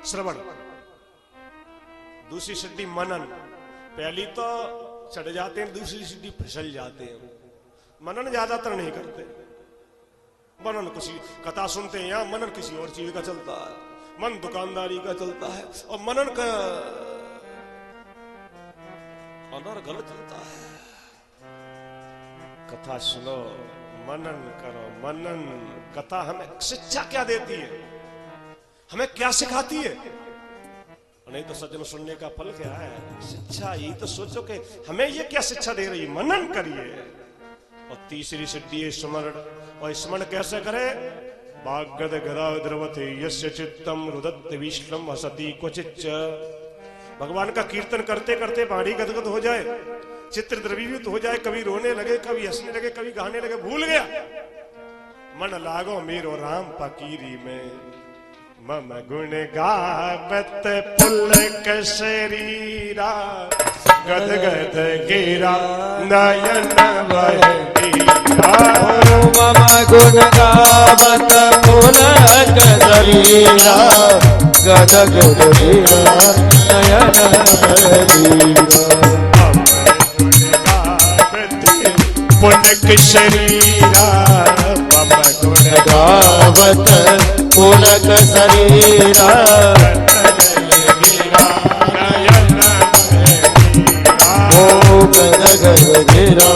श्रवण। दूसरी सिद्धि मनन। पहली तो चढ़ जाते हैं, दूसरी सिद्धि फिसल जाते हैं। मनन ज्यादातर नहीं करते। मनन किसी कथा सुनते हैं, यहाँ मनन किसी और चीज का चलता है, मन दुकानदारी का चलता है और मनन का अनर्गल चलता है। कथा सुनो, मनन करो। मनन कथा हमें शिक्षा क्या देती है, हमें क्या सिखाती है? नहीं तो सज्जन सुनने का फल क्या है? शिक्षा। यही तो सोचो कि हमें ये क्या शिक्षा दे रही है, मनन करिए। और तीसरी सिद्धि है स्मरण। और स्मरण कैसे करे? वाग्गद गदा द्रवते यस्य चित्तम रुदत्त विश्लम हसति क्वचिच्च। भगवान का कीर्तन करते करते वाणी गदगद हो जाए, चित्र द्रवीभूत हो जाए, कभी रोने लगे, कभी हंसने लगे, कभी गाने लगे, भूल गया। मन लागो मेरो राम पकीरी में, मम गुण गावत पुलक शरीरा, गद गद गिरा नयन बहरीरा। मम गुण गावत पुलक शरीरा, गद गद गिरा नयन बहरीरा। पुलक शरीरा, मम गुण गावत पुलक शरीरा, ओ गद गद गिरा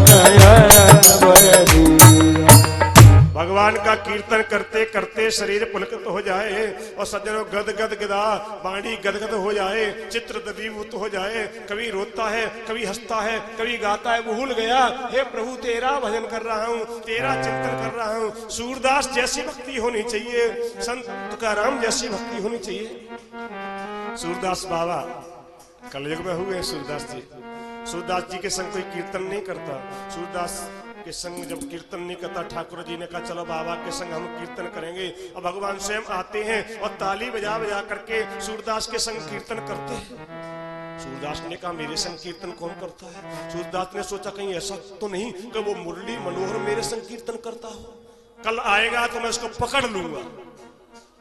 नयन बहरीरा। भगवान का कीर्तन करते करते शरीर पुलकित हो जाए और सज्जनों गद गद गदा वाणी गदगद हो जाए, चित्र द्रवीभूत हो जाए, कभी रोता है, कभी हंसता है, कभी गाता है, भूल गया हे प्रभु तेरा भजन कर रहा हूँ, तेरा चिंतन कर रहा हूँ। सूरदास जैसी भक्ति होनी चाहिए, संत तुकाराम जैसी भक्ति होनी चाहिए। सूरदास बाबा कलयुग में हुए सूरदास जी। सूरदास जी के संग कोई कीर्तन नहीं करता। सूरदास के संग जब कीर्तन नहीं करता, ठाकुर जी ने कहा चलो बाबा के संग हम कीर्तन करेंगे। और भगवान स्वयं आते हैं और ताली बजा बजा करके सूरदास के संग कीर्तन करते हैं। सूरदास ने कहा मेरे संग कीर्तन कौन करता है? सूरदास ने सोचा कहीं ऐसा तो नहीं कि वो मुरली मनोहर मेरे संग कीर्तन करता हो, कल आएगा तो मैं उसको पकड़ लूंगा।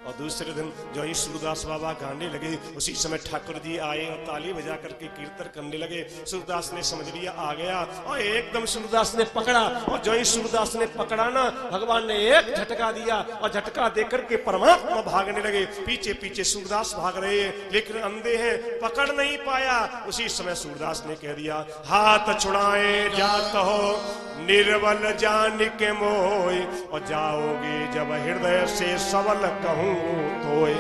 और दूसरे दिन जो ही सूरदास बाबा गाने लगे, उसी समय ठाकुर जी आए और ताली बजा करके कीर्तन करने लगे। सूरदास ने समझ लिया आ गया और एकदम सूरदास ने पकड़ा। और जो ही सूरदास ने पकड़ा ना, भगवान ने एक झटका दिया और झटका देकर के परमात्मा भागने लगे। पीछे पीछे सूरदास भाग रहे हैं लेकिन अंधे हैं, पकड़ नहीं पाया। उसी समय सूरदास ने कह दिया हाथ छुड़ाए जात हो निर्बल जान के मोय, और जाओगे जब हृदय से सबल कहूं तोय।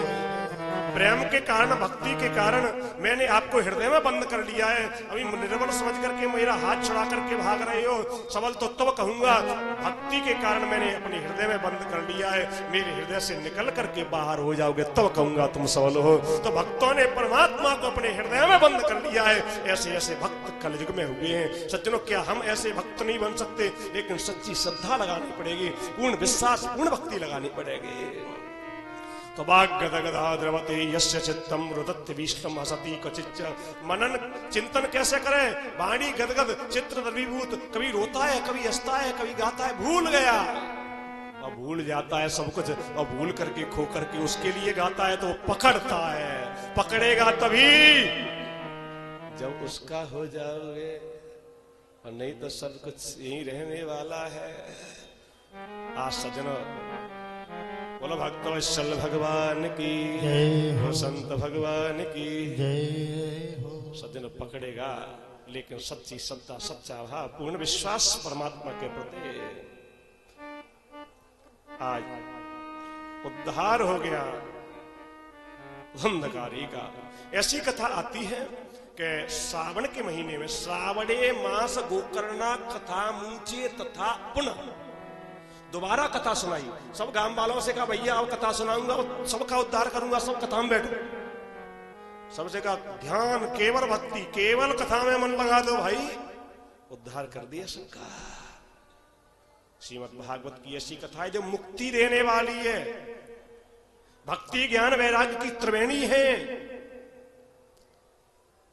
प्रेम के कारण, भक्ति के कारण मैंने आपको हृदय में बंद कर लिया है। अभी निर्बल समझ करके मेरा हाथ छुड़ा करके भाग रहे हो, सबल तो तब कहूंगा। भक्ति के कारण मैंने अपने हृदय में बंद कर लिया है, मेरे हृदय से निकल करके बाहर हो जाओगे तब कहूंगा तुम सबल हो। तो भक्तों ने परमात्मा को अपने हृदय में बंद कर लिया है। ऐसे ऐसे भक्त कलयुग में हुए हैं। सज्जनों क्या हम ऐसे भक्त नहीं बन सकते? लेकिन सच्ची श्रद्धा लगानी पड़ेगी, पूर्ण विश्वास, पूर्ण भक्ति लगानी पड़ेगी। तो वाग गदगदा द्रवते यस्य चित्तम रुदत्त विश्लम हसति क्वचिच्च। मनन चिंतन कैसे करें? वाणी गदगद, चित्र द्रवीभूत, कभी रोता है, कभी हंसता है, कभी गाता है, भूल गया। और भूल जाता है सब कुछ, और भूल करके खो करके उसके लिए गाता है तो पकड़ता है। पकड़ेगा तभी जब उसका हो जाओगे, और नहीं तो सब कुछ यही रहने वाला है। आज सज्जनों बोलो भक्त वत्सल भगवान की जय, संत भगवान की जय हो। सज्जन पकड़ेगा लेकिन सच्ची श्रद्धा, सच्चा भाव, पूर्ण विश्वास परमात्मा के प्रति। आज उद्धार हो गया, अंधकारी का। ऐसी कथा आती है कि श्रावण के महीने में श्रावणे मास गोकर्णा कथा मुंचे तथा पुनः दोबारा कथा सुनाई। सब गांव वालों से कहा भैया अब कथा सुनाऊंगा और सबका उद्धार करूंगा, सब कथा में बैठो। सबसे कहा ध्यान, केवल भक्ति, केवल कथा में मन लगा दो भाई, उद्धार कर दिया सबका। श्रीमद् भागवत की ऐसी कथा है जो मुक्ति देने वाली है, भक्ति ज्ञान वैराग्य की त्रिवेणी है।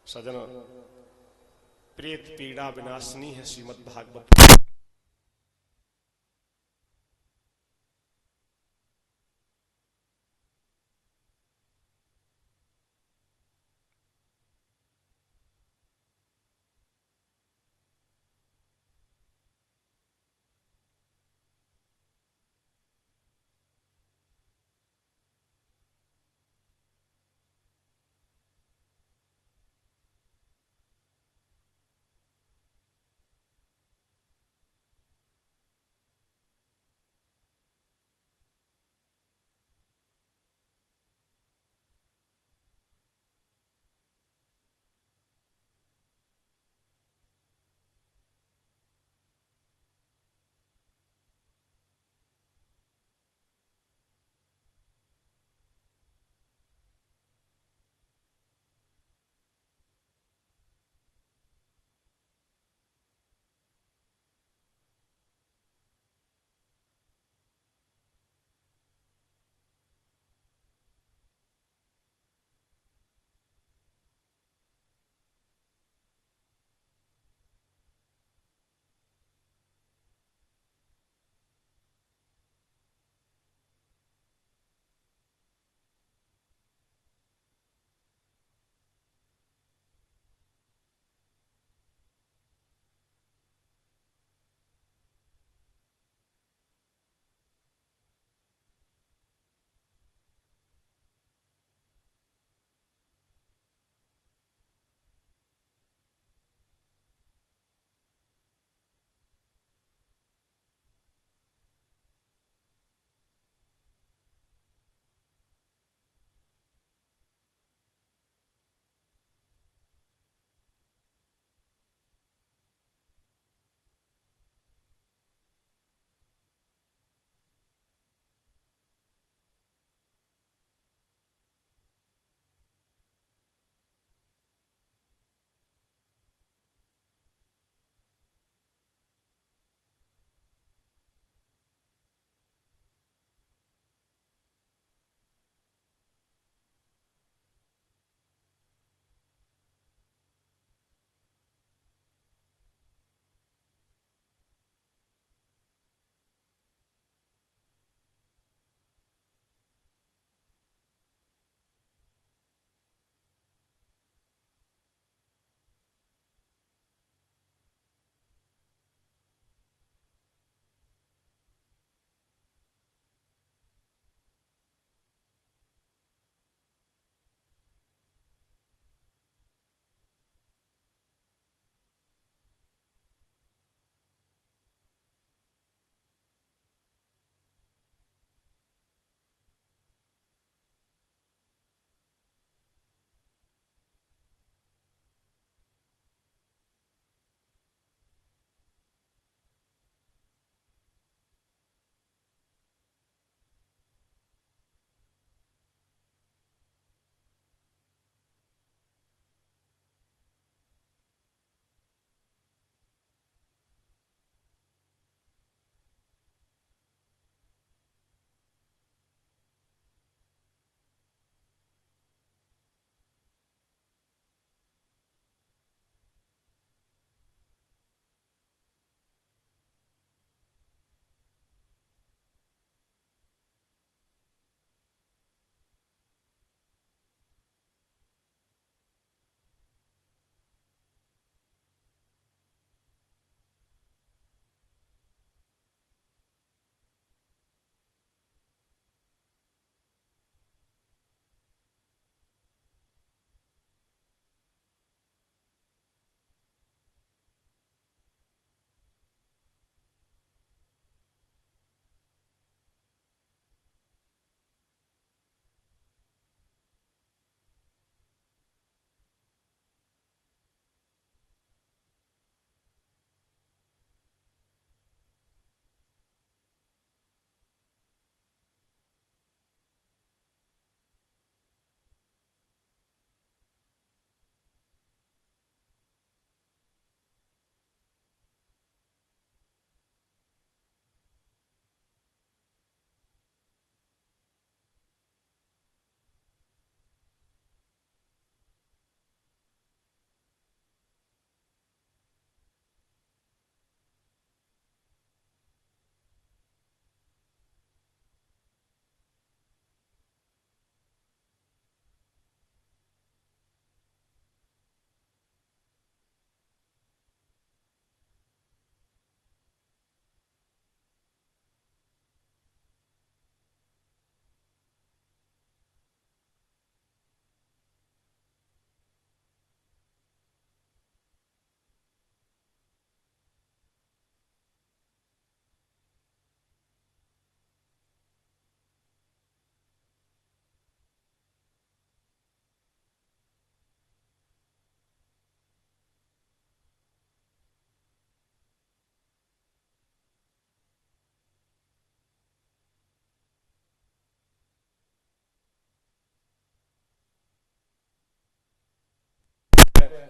सजन, प्रेत पीड़ा विनाशनी है श्रीमद् भागवत।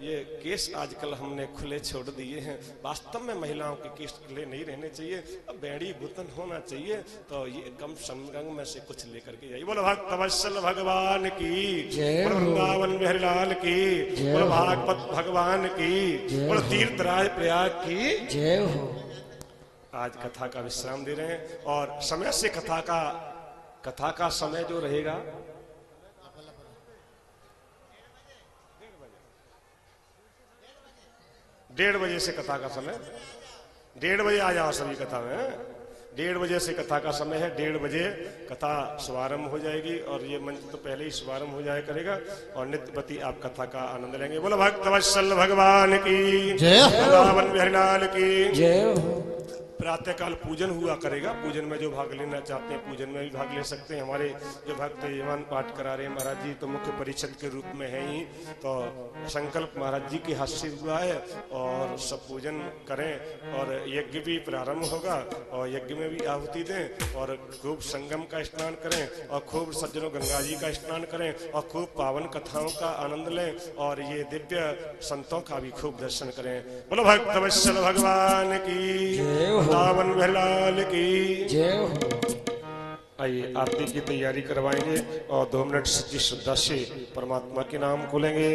ये केस आजकल हमने खुले छोड़ दिए हैं। वास्तव में महिलाओं के केस खुले नहीं रहने चाहिए, अब बेड़ी बुतन होना चाहिए। तो ये कम संगम में से कुछ लेकर के जाइए। बोलो भक्त वत्सल भगवान की, बोलो वृंदावन बिहारी लाल की, बोलो भागवत भगवान की, बोलो तीर्थराज प्रयाग की जय हो। आज कथा का विश्राम दे रहे हैं और समय से कथा का समय जो रहेगा 1:30 बजे से कथा का समय 1:30 बजे आ जाओ सभी कथा में। 1:30 बजे से कथा का समय है। 1:30 बजे कथा शुभारंभ हो जाएगी और ये मंच तो पहले ही शुभारंभ हो जाया करेगा और नित्यपति आप कथा का आनंद लेंगे। बोलो भक्त वत्सल भगवान की जय, वृंदावन बिहारी लाल की जय हो। प्रातः काल पूजन हुआ करेगा। पूजन में जो भाग लेना चाहते हैं पूजन में भी भाग ले सकते हैं। हमारे जो भक्त यमान पाठ करा रहे हैं महाराज जी तो मुख्य परिषद के रूप में है ही, तो संकल्प महाराज जी के हाथ से हुआ है और सब पूजन करें और यज्ञ भी प्रारंभ होगा और यज्ञ में भी आहुति दें और खूब संगम का स्नान करें और खूब सज्जनों गंगा जी का स्नान करें और खूब पावन कथाओं का आनंद लें और ये दिव्य संतों का भी खूब दर्शन करें। बोलो भक्त वत्सल भगवान की, वृंदावन बिहारी लाल की जय हो। आइए आरती की तैयारी करवाएंगे और 2 मिनट सच्ची श्रद्धा से परमात्मा के नाम को लेंगे।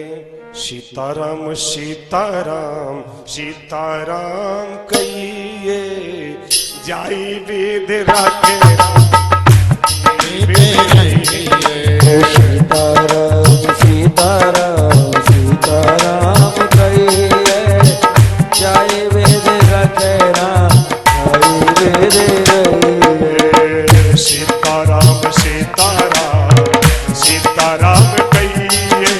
सीताराम सीताराम सीताराम कहिए जाई वेद राखे सीताराम सीताराम सीताराम कहिए जाई वेद राखे सीताराम सीताराम सीताराम कहिए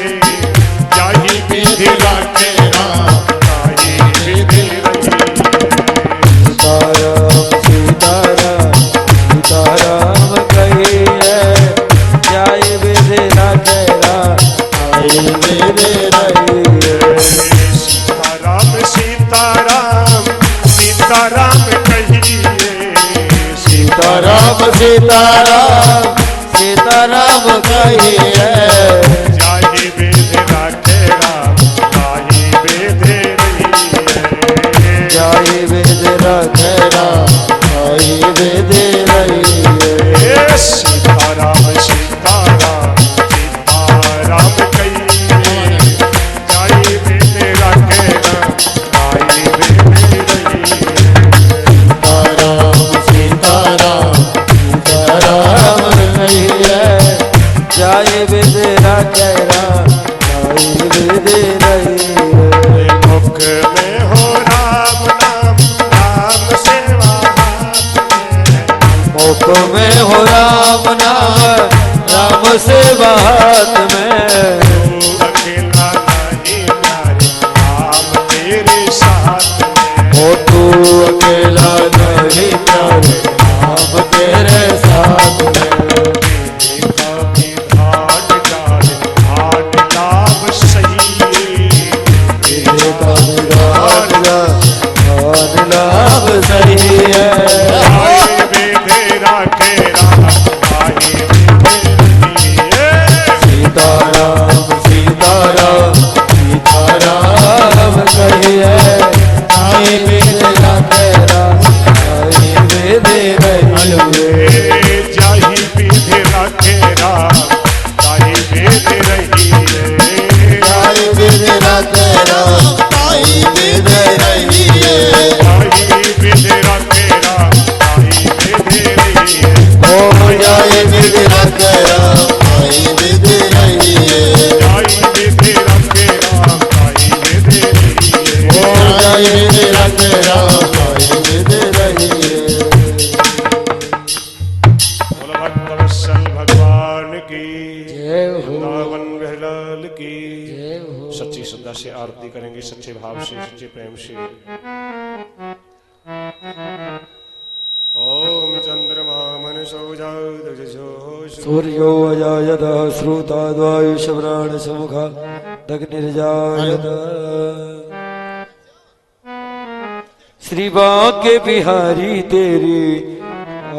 जाहि विधि राखे राम ताहि विधि सीताराम सीताराम सीताराम कहिए जाहि विधि राखे राम ताहि विधि सीताराम सीताराम सीताराम कहिए सीताराम सीताराम सीताराम कहिए जाहि विधि राखे राम ताहि विधि रहिए जाहि विधि राखे राम ताहि विधि रहिए। सीताराम सीताराम सीताराम कहिए जाहि विधि राखे राम ताहि विधि रहिए। सीताराम सीताराम कहिए जाहि विधि राखे राम ताहि विधि रहिए। मुख में हो राम नाम राम सेवा मुख में हो राम नाम राम सेवा हाथ में अकेला नहीं प्यारे राम तेरे साथ में हो तू अकेला नहीं प्यारे राम तेरे साथ में लाभ सही लाभ सही है। सीताराम सीताराम सीताराम कहिए ताहि विधि राखे राम ताहि विधि रहिए जाहि विधि राखे राम ताहि विधि रहिए ताहि विधि राखे राम ताहि विधि रहिए जाहि विधि राखे राम ताहि विधि रहिए ओ जाहि विधि राखे राम ताहि विधि रहिए जाहि विधि राखे राम ताहि विधि रहिए ओ जाहि विधि राखे राम ताहि विधि रहिए। बोलो भक्त वत्सल भगवान की जय हो वृंदावन बिहारी लाल की जय हो। सच्ची श्रद्धा से आरती करेंगे, सच्चे भाव से सच्चे प्रेम से। ओम चंद्रमा मनसो सूर्यो अजायतः श्रुताद्वायुषप्राण समुखा दग्निर्जायत। श्री बांके बिहारी तेरी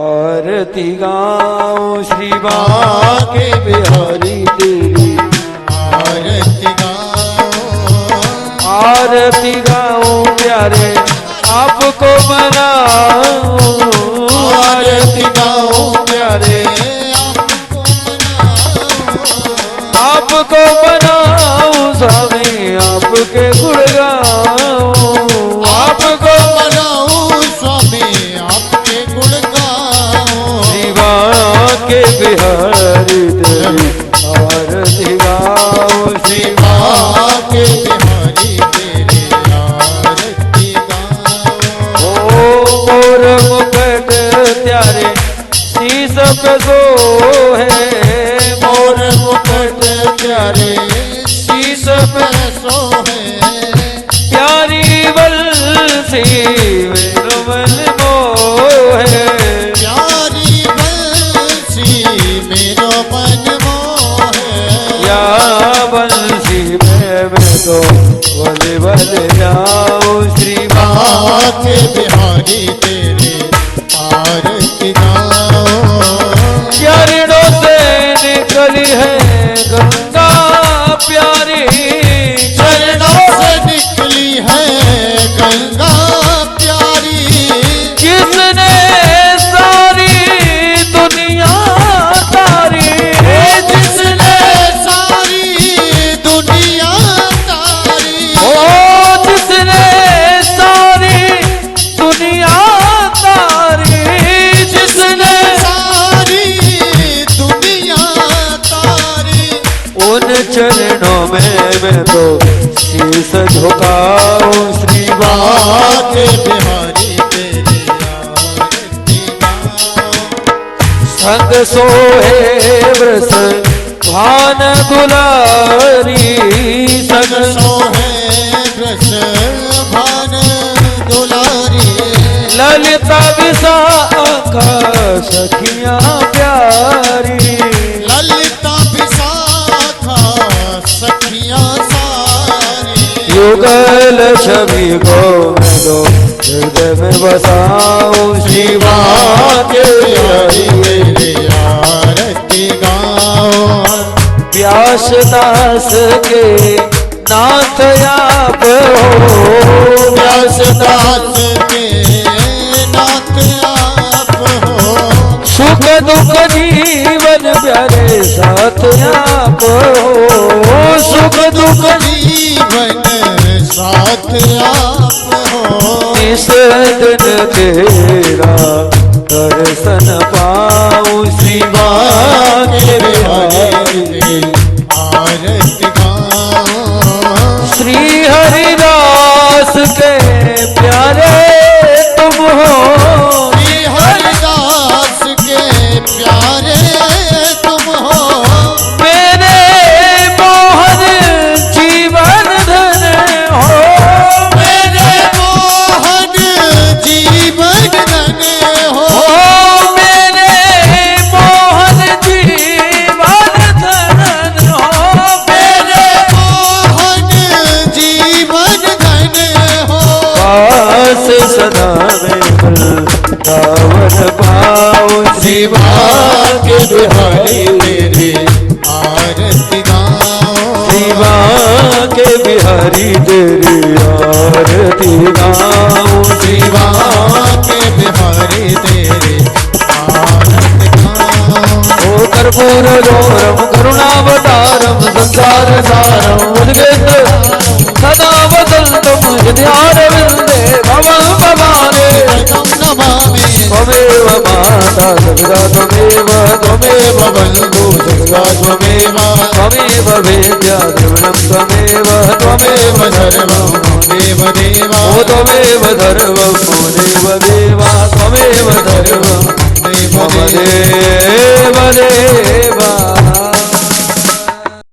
आरती गाओ श्री बांके बिहारी तेरी आरती गाओ आपको बनाऊं स्वामी आपके गुण गाऊं, आपको बनाऊं स्वामी आपके गुण गाऊं, शिवा के बिहारी तेरी आरती गाऊं, शिवा के बिहारी तेरी आरती गाऊं। ओ मोर मुकुट त्यारे शीस पे सोहे, मोर मुकुट प्यारे शीश पे सोहे, प्यारी बंसी मेरो मन मोहे, प्यारी बंसी मेरो मन मोहे, या बंसी में मैं तो बल बल जाऊं, श्री माँ के बिहारी तेरे आरती गाऊं। चरणों से निकली है गंगा प्यारी, चरणों से निकली है गंगा प्यारी, जिसने सारी दुनिया तारी, जिसने सारी दुनिया तारी, ओ जिसने सारी दुनिया तारी, जिसने सारी दुनिया तारी, उन चरणों में मैं तो शीश झुकाऊं, श्री माँ के बिहारी तेरी आरती गाऊं। संग सोहे वृष भान दुलारी, संग सोहे कृष्ण भान दुलारी, ललिता विशाखा सखियां प्यारी, ललिता विशाखा सखियां सारी, युगल छवि को मैं दो हृदय में बसाऊं, शिवा के बिहारी तेरी आरती गाऊं। व्यास दास के नाथ आप हो, व्यास दास के नाथ आप हो, सुख दुख जीवन प्यारे साथ आप हो, सुख दुख जीवन साथ आप हो, इस दिन तेरा दर्शन पाऊं, शिवा के बिहारी आरती गाऊं। श्री हरिदास के प्यारे तुम हो, श्री हरिदास के प्यारे तुम हो, मेरे मोहन जीवन धन हो, मेरे मोहन जीवन धन हो, ओ मेरे मोहन जीवन धन हो, मेरे मोहन जीवन धन हो, पास सदा में दावन पाऊं, शिवा के बिहारी तेरी आरती गाऊं। शिवा के बिहारी तेरी आरती गाऊं, शिवा के बिहारी तेरी आरती गाऊं। ओ कर्पूर गौरम करुणावतारम संसार सारम उद्गीत सदा वदन्तम हृदयार विन्दे भवं भवाने तं नमामि त्वमेव माता जगदा त्वमेव बन्धु जगदा त्वमेव त्वमेव वेद्या द्रविणं त्वमेव सर्वं त्वमेव देवा ओ त्वमेव सर्वं मो देव देवा त्वमेव सर्वं देव मम देव देवा